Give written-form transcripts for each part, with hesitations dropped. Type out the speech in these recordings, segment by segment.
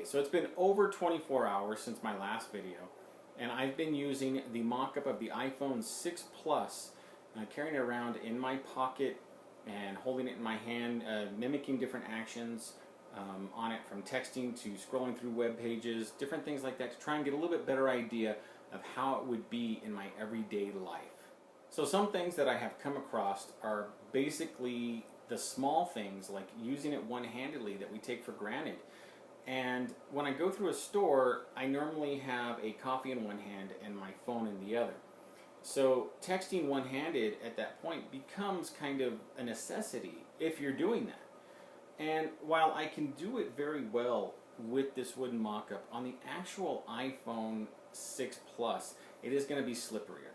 So it's been over 24 hours since my last video, and I've been using the mock-up of the iPhone 6 Plus, carrying it around in my pocket and holding it in my hand, mimicking different actions on it, from texting to scrolling through web pages, different things like that, to try and get a little bit better idea of how it would be in my everyday life. So some things that I have come across are basically the small things, like using it one-handedly, that we take for granted. And when I go through a store, I normally have a coffee in one hand and my phone in the other. So texting one-handed at that point becomes kind of a necessity if you're doing that. And while I can do it very well with this wooden mock-up, on the actual iPhone 6 Plus, it is going to be slipperier.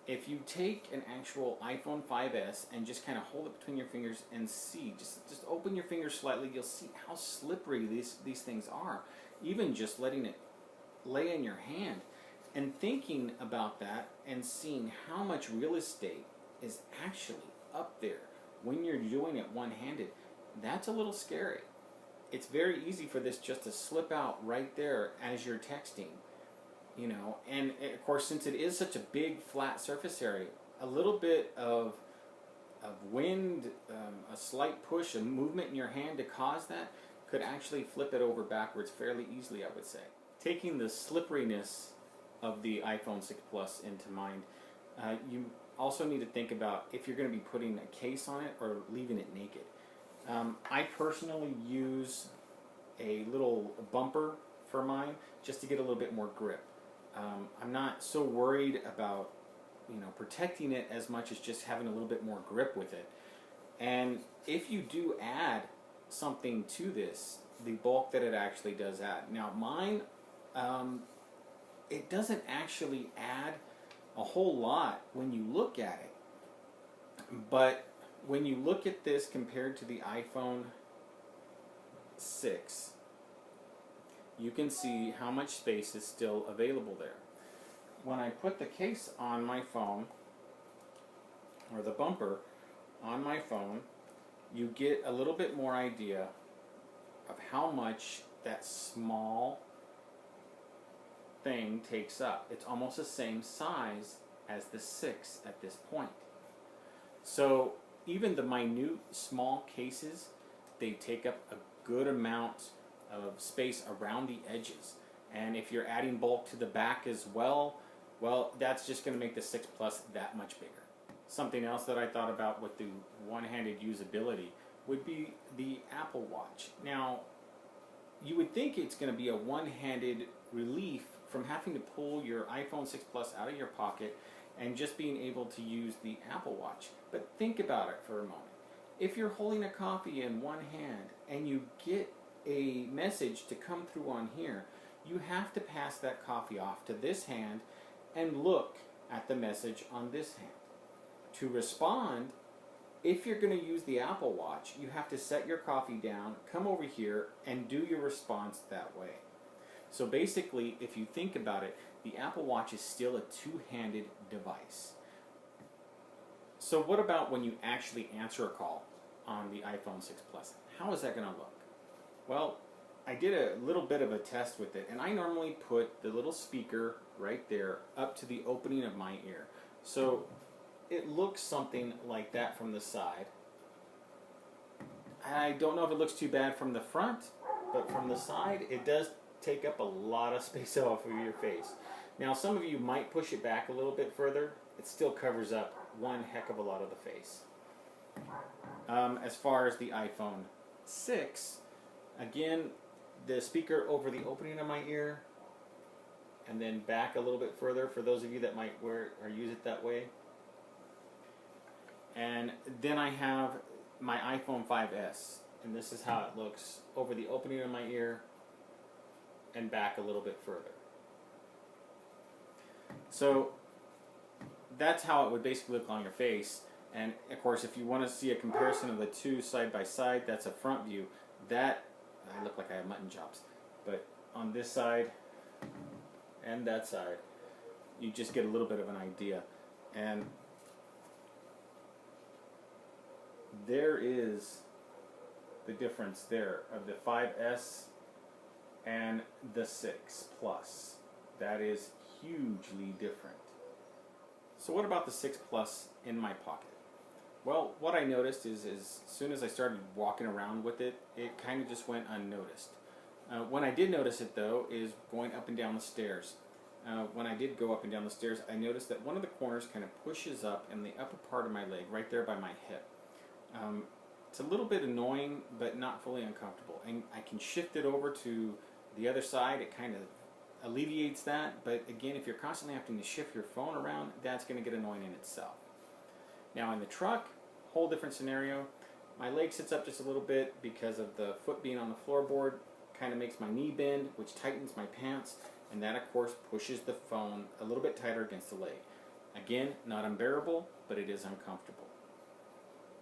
If you take an actual iPhone 5S and just kind of hold it between your fingers and see, just open your fingers slightly, you'll see how slippery these things are. Even just letting it lay in your hand. And thinking about that and seeing how much real estate is actually up there when you're doing it one-handed, that's a little scary. It's very easy for this just to slip out right there as you're texting. You know, and of course, since it is such a big flat surface area, a little bit of wind, a slight push, a movement in your hand to cause that could actually flip it over backwards fairly easily, I would say. Taking the slipperiness of the iPhone 6 Plus into mind, you also need to think about if you're going to be putting a case on it or leaving it naked. I personally use a little bumper for mine just to get a little bit more grip. I'm not so worried about, protecting it as much as just having a little bit more grip with it. And if you do add something to this, the bulk that it actually does add. Now mine, it doesn't actually add a whole lot when you look at it. But when you look at this compared to the iPhone 6, you can see how much space is still available there. When I put the case on my phone, or the bumper on my phone, you get a little bit more idea of how much that small thing takes up. It's almost the same size as the 6 at this point. So even the minute small cases, they take up a good amount of space around the edges. And if you're adding bulk to the back as well, that's just going to make the 6 Plus that much bigger. Something else that I thought about with the one-handed usability would be the Apple Watch. Now, you would think it's going to be a one-handed relief from having to pull your iPhone 6 Plus out of your pocket and just being able to use the Apple Watch. But think about it for a moment. If you're holding a coffee in one hand and you get a message to come through on here, you have to pass that coffee off to this hand and look at the message on this hand. To respond, if you're going to use the Apple Watch, you have to set your coffee down, come over here, and do your response that way. So basically, if you think about it, the Apple Watch is still a two-handed device. So what about when you actually answer a call on the iPhone 6 Plus? How is that going to look? Well, I did a little bit of a test with it, and I normally put the little speaker right there up to the opening of my ear. So it looks something like that from the side. I don't know if it looks too bad from the front, but from the side it does take up a lot of space off of your face. Now some of you might push it back a little bit further. It still covers up one heck of a lot of the face. As far as the iPhone 6, again, the speaker over the opening of my ear, and then back a little bit further for those of you that might wear or use it that way. And then I have my iPhone 5S, and this is how it looks over the opening of my ear and back a little bit further. So that's how it would basically look on your face. And of course, if you want to see a comparison of the two side by side, that's a front view. That, I look like I have mutton chops, but on this side and that side, you just get a little bit of an idea. And there is the difference there of the 5S and the 6 Plus. That is hugely different. So what about the 6 Plus in my pocket? Well, what I noticed is as soon as I started walking around with it, it kind of just went unnoticed. When I did notice it though is going up and down the stairs. When I did go up and down the stairs, I noticed that one of the corners kind of pushes up in the upper part of my leg, right there by my hip. It's a little bit annoying, but not fully uncomfortable. And I can shift it over to the other side. It kind of alleviates that. But again, if you're constantly having to shift your phone around, that's going to get annoying in itself. Now in the truck, whole different scenario. My leg sits up just a little bit because of the foot being on the floorboard. Kind of makes my knee bend, which tightens my pants. And that, of course, pushes the phone a little bit tighter against the leg. Again, not unbearable, but it is uncomfortable.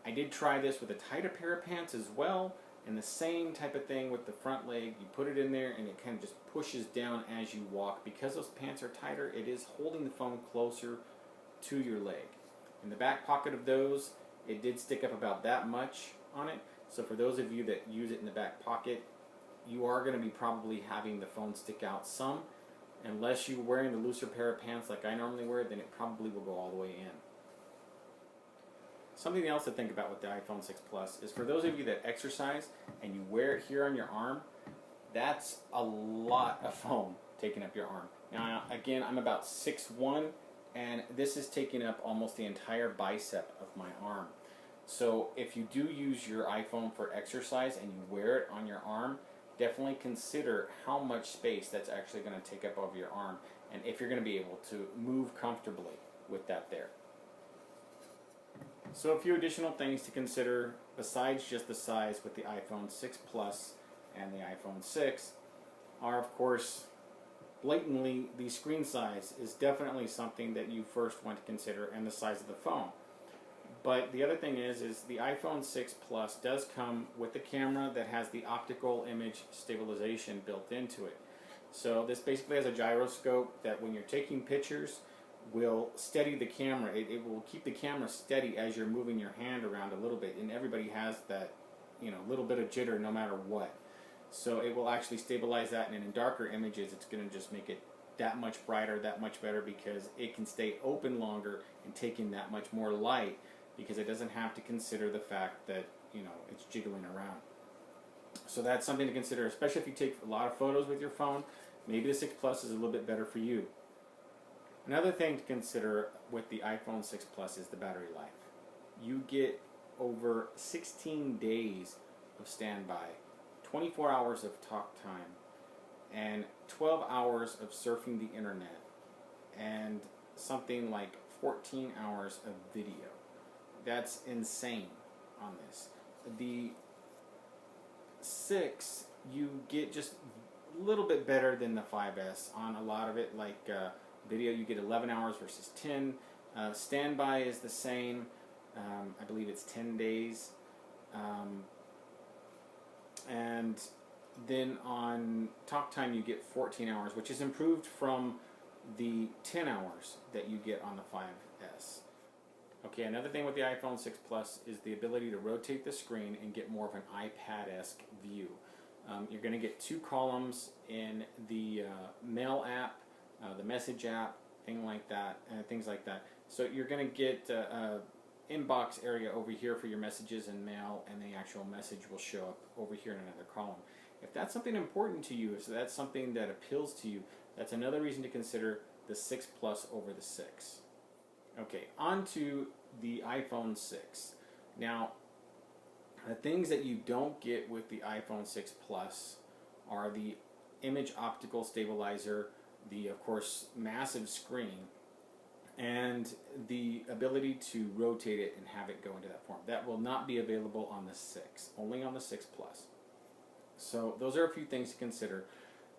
I did try this with a tighter pair of pants as well, and the same type of thing with the front leg. You put it in there and it kind of just pushes down as you walk. Because those pants are tighter, it is holding the phone closer to your leg. In the back pocket of those, it did stick up about that much on it. So for those of you that use it in the back pocket, you are going to be probably having the phone stick out some. Unless you're wearing the looser pair of pants like I normally wear, then it probably will go all the way in. Something else to think about with the iPhone 6 Plus is for those of you that exercise and you wear it here on your arm, that's a lot of foam taking up your arm. Now again, I'm about 6'1", and this is taking up almost the entire bicep of my arm. So if you do use your iPhone for exercise and you wear it on your arm, definitely consider how much space that's actually going to take up of your arm, and if you're going to be able to move comfortably with that there. So a few additional things to consider besides just the size with the iPhone 6 Plus and the iPhone 6 are, of course, blatantly the screen size is definitely something that you first want to consider, and the size of the phone. But the other thing is the iPhone 6 Plus does come with a camera that has the optical image stabilization built into it. So this basically has a gyroscope that when you're taking pictures will steady the camera. It will keep the camera steady as you're moving your hand around a little bit, and everybody has that, little bit of jitter no matter what. So it will actually stabilize that, and in darker images it's going to just make it that much brighter, that much better, because it can stay open longer and take in that much more light, because it doesn't have to consider the fact that it's jiggling around. So that's something to consider, especially if you take a lot of photos with your phone. Maybe the 6 Plus is a little bit better for you. Another thing to consider with the iPhone 6 Plus is the battery life. You get over 16 days of standby, 24 hours of talk time, and 12 hours of surfing the internet, and something like 14 hours of video. That's insane on this. The 6, you get just a little bit better than the 5S on a lot of it, like video you get 11 hours versus 10. Standby is the same. I believe it's 10 days. And then on talk time you get 14 hours, which is improved from the 10 hours that you get on the 5S. Okay, another thing with the iPhone 6 Plus is the ability to rotate the screen and get more of an iPad-esque view. You're going to get 2 columns in the Mail app, the Message app, things like that. So you're going to get inbox area over here for your messages and mail, and the actual message will show up over here in another column. If that's something important to you, if that's something that appeals to you, that's another reason to consider the 6 Plus over the 6. Okay, on to the iPhone 6. Now, the things that you don't get with the iPhone 6 Plus are the image optical stabilizer, the, of course, massive screen, and the ability to rotate it and have it go into that form. That will not be available on the 6, only on the 6 Plus. So those are a few things to consider.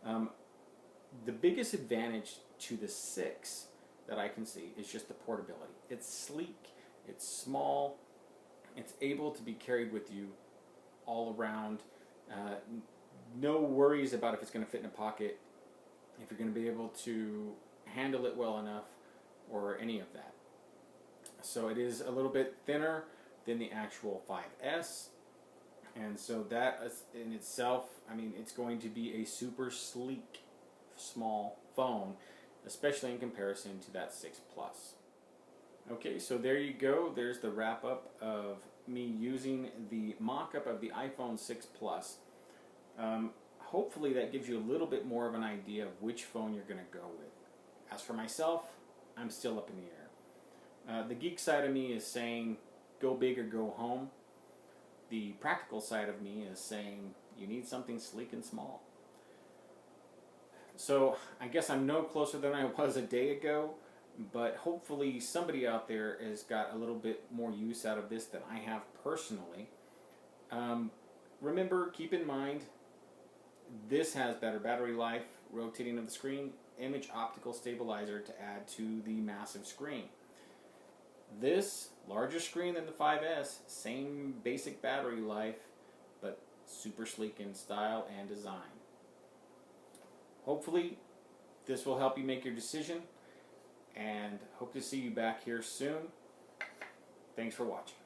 The biggest advantage to the 6 that I can see is just the portability. It's sleek, it's small, it's able to be carried with you all around. No worries about if it's going to fit in a pocket, if you're going to be able to handle it well enough, or any of that. So it is a little bit thinner than the actual 5S. And so that in itself, I mean, it's going to be a super sleek, small phone, especially in comparison to that 6 Plus. Okay, so there you go. There's the wrap up of me using the mock-up of the iPhone 6 Plus. Hopefully that gives you a little bit more of an idea of which phone you're going to go with. As for myself, I'm still up in the air. The geek side of me is saying go big or go home. The practical side of me is saying you need something sleek and small. So I guess I'm no closer than I was a day ago, but hopefully somebody out there has got a little bit more use out of this than I have personally. Remember, keep in mind, this has better battery life, rotating of the screen, image optical stabilizer to add to the massive screen. This, larger screen than the 5S, same basic battery life, but super sleek in style and design. Hopefully this will help you make your decision, and hope to see you back here soon. Thanks for watching.